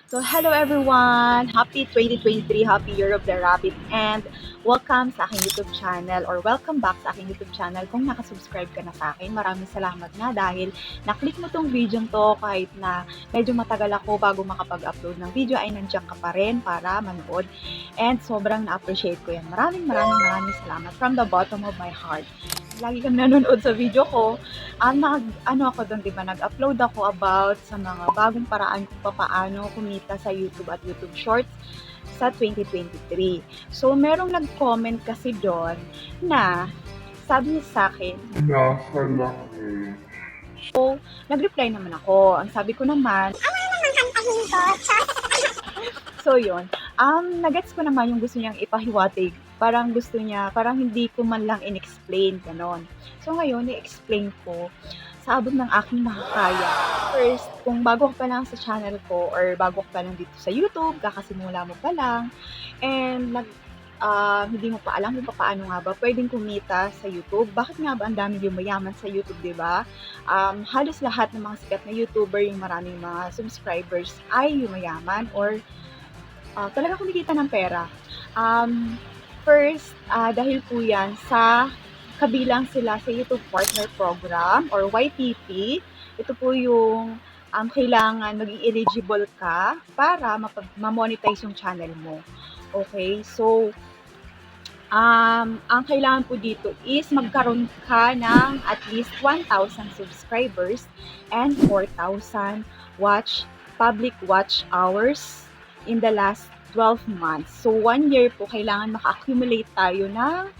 So, hello everyone! Happy 2023, Happy Year of the Rabbit, and welcome sa aking YouTube channel or welcome back sa aking YouTube channel. Kung nakasubscribe ka na sa akin, maraming salamat na dahil naklik mo tong video to kahit na medyo matagal ako bago makapag-upload ng video ay nandiyan ka pa rin para manood. And sobrang na-appreciate ko yan. Maraming salamat from the bottom of my heart. Lagi kang nanonood sa video ko. Ako doon, di ba, nag-upload ako about sa mga bagong paraan kung paano kumita sa YouTube at YouTube Shorts sa 2023. So, merong nag-comment kasi doon na sabi niya sa akin, Nasa laki. so, nag-reply naman ako. Ang sabi ko naman, so yun, nagets ko naman yung gusto niyang ipahiwatig. Parang gusto niya, parang hindi ko man lang in-explain, ganon. So ngayon, i-explain ko sa abot ng aking makakaya. First, kung bago ka pa lang sa channel ko or bago ka pa lang dito sa YouTube, kakasimula mo pa lang, and hindi mo pa alam kung paano nga ba pwedeng kumita sa YouTube. Bakit nga ba ang dami yumayaman sa YouTube, di ba? Halos lahat ng mga sikat na YouTuber, yung maraming mga subscribers ay yumayaman or talaga kumikita ng pera. First, dahil po yan sa kabilang sila sa YouTube Partner Program or YPP. Ito po yung kailangan maging eligible ka para ma-monetize yung channel mo. Okay, so ang kailangan po dito is magkaroon ka ng at least 1,000 subscribers and 4,000 public watch hours in the last 12 months. So, 1 year po, kailangan maka-accumulate tayo ng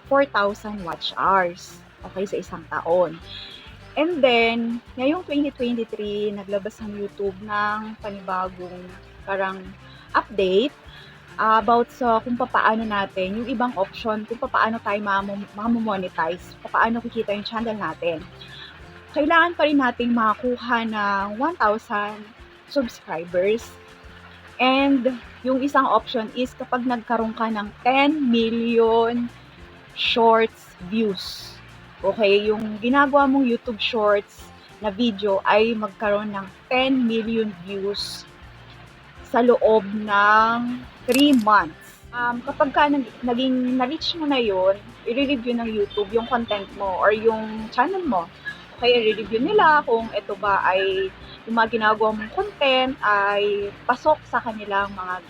4,000 watch hours. Okay, sa isang taon. And then, ngayong 2023, naglabas ang YouTube ng panibagong parang update about sa kung paano natin, yung ibang option, kung paano tayo mamonetize, paano kikita yung channel natin. Kailangan pa rin nating makakuha ng 1,000 subscribers. And yung isang option is kapag nagkaroon ka ng 10 million shorts views. Okay, yung ginagawa mong YouTube Shorts na video ay magkaroon ng 10 million views sa loob ng 3 months. Kapag ka naging na-reach mo na yun, i-review ng YouTube yung content mo or yung channel mo. Okay, i-review nila kung ito ba ay yung mga ginagawa mong content ay pasok sa kanilang mga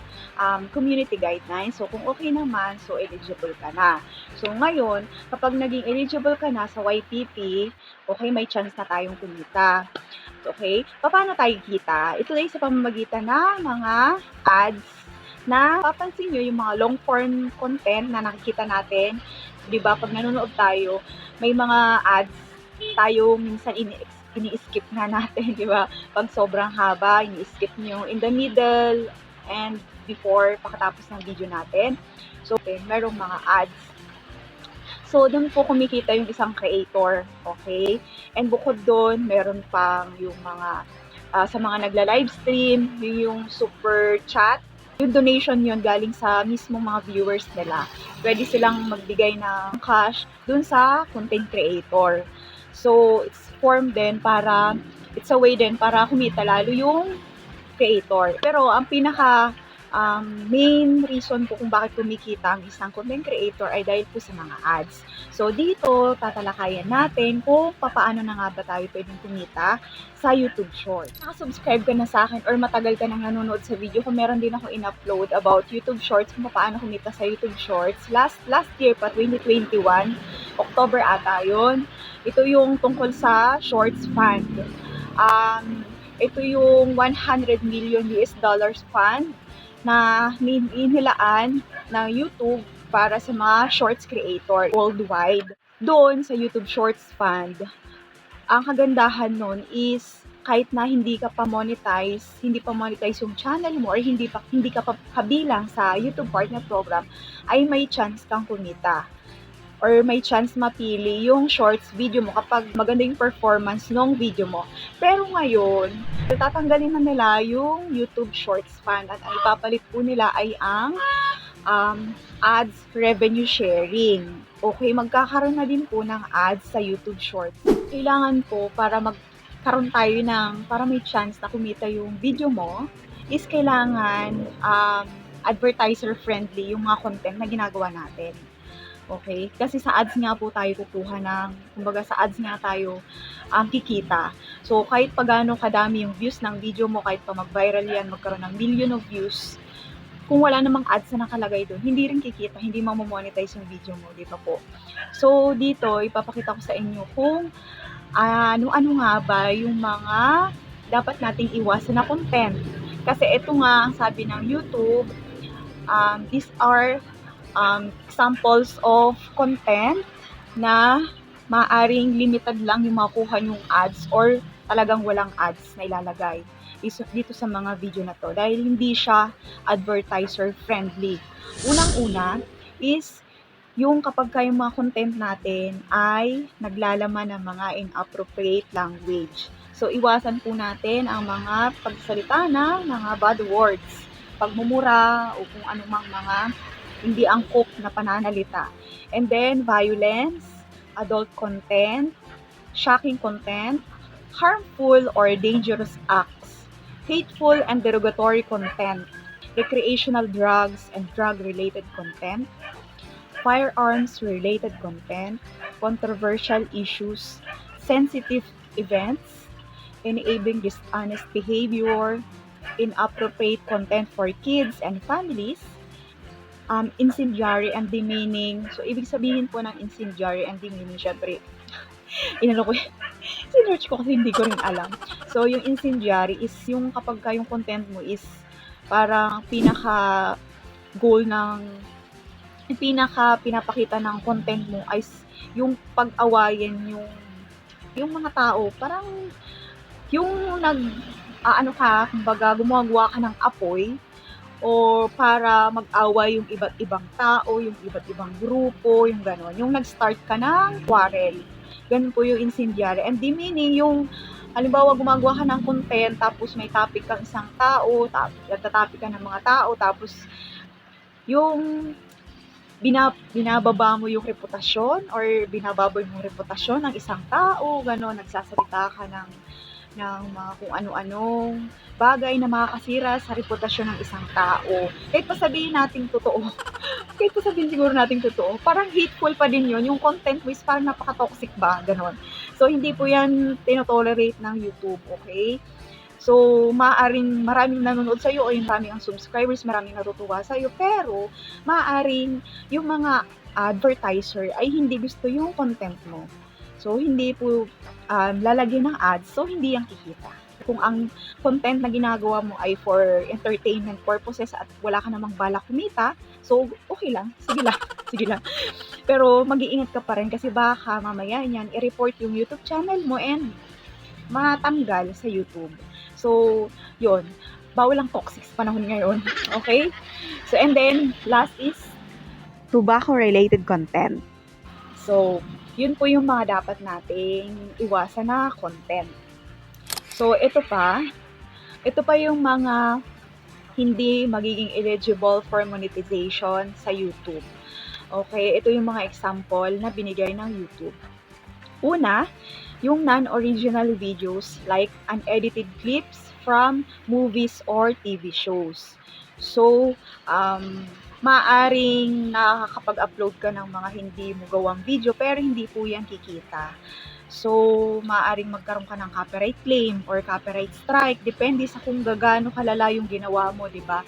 community guidelines. So, kung okay naman, so eligible ka na. So, ngayon, kapag naging eligible ka na sa YPP, okay, may chance na tayong kumita. Okay? Paano tayo kita? Ito ay sa pamamagitan ng mga ads na papansin nyo yung mga long form content na nakikita natin. Di ba? Pag nanonood tayo, may mga ads tayo minsan ini-skip na natin, di ba? Pag sobrang haba, ini-skip nyo in the middle and before, pakatapos ng video natin. So, okay, merong mga ads. So, doon po kumikita yung isang creator, okay? And bukod doon, meron pang yung mga, sa mga nagla-livestream, yung super chat, yung donation yun galing sa mismong mga viewers nila. Pwede silang magbigay ng cash doon sa content creator. So, it's it's a way din para kumita lalo yung creator. Pero ang pinaka main reason po kung bakit kumikita ang isang content creator ay dahil po sa mga ads. So, dito, tatalakayan natin kung paano na nga ba tayo pwedeng kumita sa YouTube Shorts. Nakasubscribe ka na sa akin or matagal ka nang nanonood sa video ko, meron din ako in-upload about YouTube Shorts, kung paano kumita sa YouTube Shorts. Last year pa, 2021, October ata yun. Ito yung tungkol sa Shorts Fund. Ito yung 100 million US dollars fund na inilaan ng YouTube para sa mga shorts creator worldwide. Doon sa YouTube Shorts Fund, ang kagandahan nun is kahit na hindi pa monetize yung channel mo or hindi ka pa kabilang sa YouTube Partner Program, ay may chance kang kumita or may chance mapili yung shorts video mo kapag maganda yung performance ng video mo. Pero ngayon, tatanggalin na nila yung YouTube Shorts Fund at ang ipapalit po nila ay ang ads revenue sharing. Okay, magkakaroon na din po ng ads sa YouTube Shorts. Kailangan po para magkaroon tayo para may chance na kumita yung video mo is kailangan advertiser-friendly yung mga content na ginagawa natin. Okay? Kasi sa ads nga po tayo kukuha ng, kumbaga sa ads nga tayo kikita. So, kahit pa gaano kadami yung views ng video mo, kahit pa mag-viral yan, magkaroon ng million of views, kung wala namang ads na nakalagay doon, hindi rin kikita, hindi mamomonetize yung video mo, di ba po? So, dito, ipapakita ko sa inyo kung ano-ano nga ba yung mga dapat nating iwasan na content. Kasi ito nga, ang sabi ng YouTube, these are examples of content na maaring limited lang yung makuha yung ads or talagang walang ads na ilalagay dito sa mga video na to dahil hindi siya advertiser friendly. Unang-una is yung kapag yung mga content natin ay naglalaman ng mga inappropriate language. So, iwasan po natin ang mga pagsalita ng mga bad words, pagmumura o kung anumang mga hindi angkop na pananalita. And then, violence, adult content, shocking content, harmful or dangerous acts, hateful and derogatory content, recreational drugs and drug-related content, firearms-related content, controversial issues, sensitive events, enabling dishonest behavior, inappropriate content for kids and families, incendiary and demeaning. So, ibig sabihin po ng incendiary and demeaning, syempre, inano ko sinearch ko kasi hindi ko rin alam. So, yung incendiary is yung kapag yung content mo is parang pinaka-goal ng pinapakita ng content mo ay yung pag-awayan yung mga tao. Parang yung kumbaga gumagawa ka ng apoy o para mag-away yung iba't ibang tao, yung iba't ibang grupo, yung gano'n. Yung nag-start ka ng quarrel. Ganun po yung incendiary. And demeaning, yung halimbawa gumagawa ka ng content, tapos may topic kang isang tao, nagtatopic ka ng mga tao, tapos yung binababa mo yung reputasyon or binababoy mo yung reputasyon ng isang tao, gano'n, nagsasalita ka ng mga kung ano-anong bagay na makakasira sa reputasyon ng isang tao. Kahit pa sabihin natin totoo, kahit pa sabihin siguro natin totoo, parang hateful pa din yun. Yung content mo is parang napaka-toxic ba, gano'n. So, hindi po yan tinotolerate ng YouTube, okay? So, maraming nanonood sa'yo o yung maraming ang subscribers, maraming natutuwa sa'yo, pero maaaring yung mga advertiser ay hindi gusto yung content mo. So, hindi po lalagyan ng ads, so hindi yan kikita. Kung ang content na ginagawa mo ay for entertainment purposes at wala ka namang balak kumita, so okay lang, sige lang. Pero mag-iingat ka pa rin kasi baka mamaya yan, i-report yung YouTube channel mo and matanggal sa YouTube. So, yun, bawal ang toxic sa panahon ngayon, okay? So, and then, last is tobacco-related content. So, yun po yung mga dapat nating iwasan na content. So, ito pa yung mga hindi magiging eligible for monetization sa YouTube. Okay, ito yung mga example na binigay ng YouTube. Una, yung non-original videos like unedited clips from movies or TV shows. So, maaring nakakapag-upload ka ng mga hindi mo gawang video pero hindi po yan kikita. So, maaring magkaroon ka ng copyright claim or copyright strike depende sa kung gaano kalala yung ginawa mo, di ba?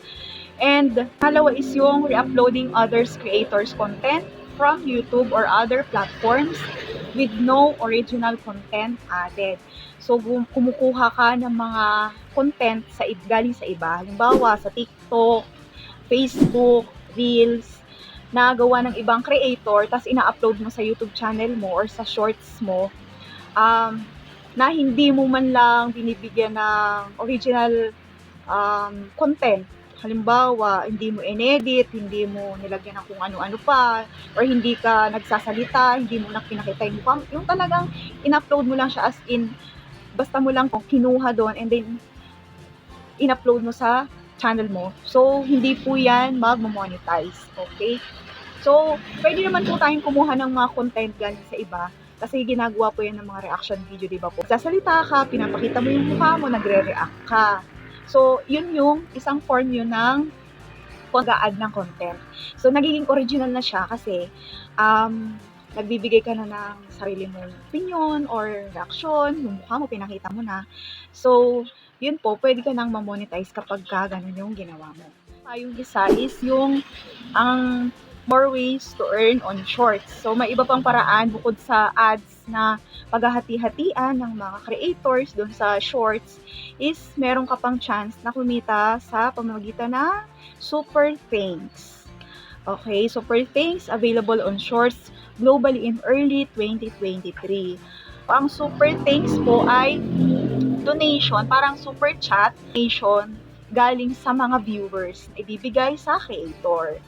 And pangalawa is yung re-uploading others creators content from YouTube or other platforms with no original content added. So, kumukuha ka ng mga content galing sa iba. Halimbawa, sa TikTok, Facebook, Reels, na gawa ng ibang creator, tapos ina-upload mo sa YouTube channel mo or sa shorts mo, na hindi mo man lang binibigyan ng original content. Halimbawa, hindi mo inedit, hindi mo nilagyan ng kung ano-ano pa, or hindi ka nagsasalita, hindi mo na pinakita yung talagang in-upload mo lang siya as in, basta mo lang kinuha doon and then in-upload mo sa channel mo. So, hindi po yan mag-monetize. Okay? So, pwede naman po tayong kumuha ng mga content galing sa iba kasi ginagawa po yan ng mga reaction video, di ba po? Sasalita ka, pinapakita mo yung mukha mo, nagre-react ka. So, yun yung isang form yun ng pag-a-add ng content. So, nagiging original na siya kasi nagbibigay ka na ng sarili mong opinion or reaction, yung mukha mo, pinakita mo na. So, yun po, pwede ka nang ma-monetize kapag ka ganun yung ginawa mo. Yung isa is yung ang more ways to earn on shorts. So, may iba pang paraan bukod sa ads na paghahati-hatian ng mga creators doon sa shorts is meron ka pang chance na kumita sa pamamagitan ng super thanks. Okay, super thanks available on shorts globally in early 2023. Ang super thanks po ay donation, parang super chat donation galing sa mga viewers na ibibigay sa creator.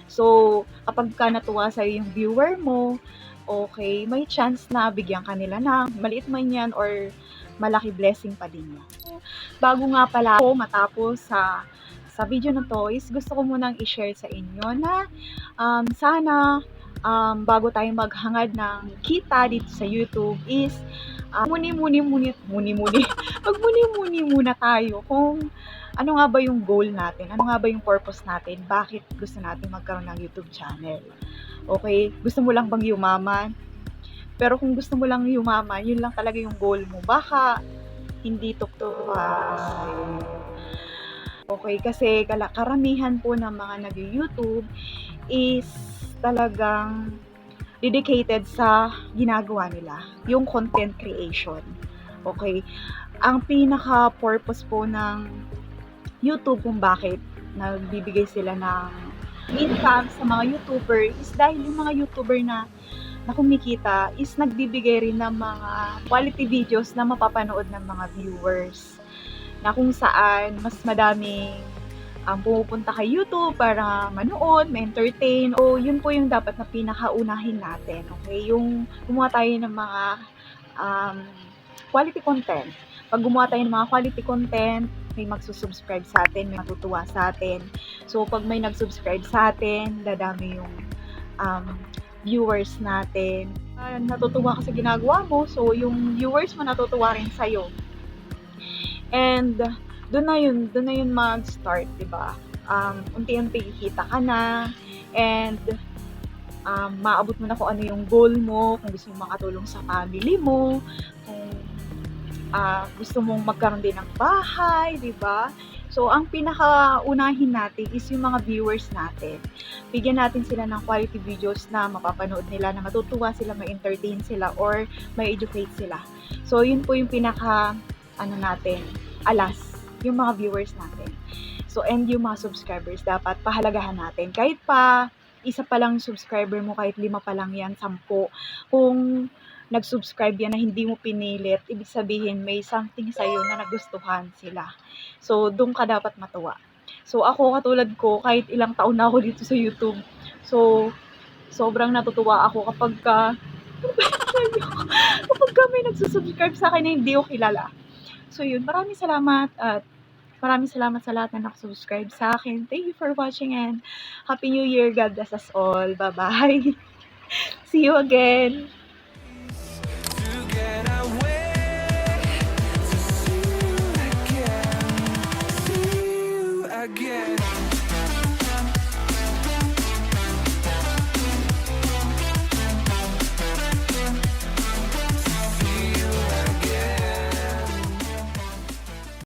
So, kapag ka natuwa sa'yo yung viewer mo, okay, may chance na bigyan ka nila ng maliit man yan or malaki blessing pa din yan. Bago nga pala ako matapos sa video na to is gusto ko munang i-share sa inyo na sana bago tayo maghangad ng kita dito sa YouTube is muni-muni muna tayo kung ano nga ba yung goal natin, ano nga ba yung purpose natin, bakit gusto natin magkaroon ng YouTube channel. Okay, gusto mo lang bang yumaman? Pero kung gusto mo lang yumaman, yun lang talaga yung goal mo, baka hindi totoo sa'yo. Okay, kasi karamihan po ng mga nag-YouTube is talagang dedicated sa ginagawa nila, yung content creation. Okay, ang pinaka-purpose po ng YouTube kung bakit nagbibigay sila ng income sa mga YouTuber is dahil yung mga YouTuber na kumikita is nagbibigay rin ng mga quality videos na mapapanood ng mga viewers, na kung saan mas madaming pumupunta kay YouTube para manood, ma-entertain. O yun po yung dapat na pinakaunahin natin. Okay, yung gumawa tayo ng mga quality content. Pag gumawa tayo ng mga quality content, may magsusubscribe sa atin, may matutuwa sa atin. So, pag may nag-subscribe sa atin, dadami yung viewers natin. Natutuwa ka sa ginagawa mo, so yung viewers mo natutuwa rin sa'yo. And doon na yun mag-start, 'di ba? Unti-unti kikita ka na, and maabot mo na kung ano yung goal mo, kung gusto mong makatulong sa family mo, kung gusto mong magkaroon din ng bahay, 'di ba? So, ang pinakaunahin natin is yung mga viewers natin. Bigyan natin sila ng quality videos na mapapanood nila, na matutuwa sila, ma-entertain sila, or ma-educate sila. So, yun po yung natin, alas, yung mga viewers natin. So, and yung mga subscribers, dapat pahalagahan natin. Kahit pa, isa pa lang subscriber mo, kahit 5 pa lang yan, 10. Kung nag-subscribe yan na hindi mo pinilit, ibig sabihin may something sa'yo na nagustuhan sila. So, doon ka dapat matuwa. So, ako, katulad ko, kahit ilang taon na ako dito sa YouTube, so, sobrang natutuwa ako kapag may nagsusubscribe sa akin na hindi ko kilala. So, yun, maraming salamat at maraming salamat sa lahat na nakasubscribe sa akin. Thank you for watching and Happy New Year. God bless us all. Bye-bye. See you again.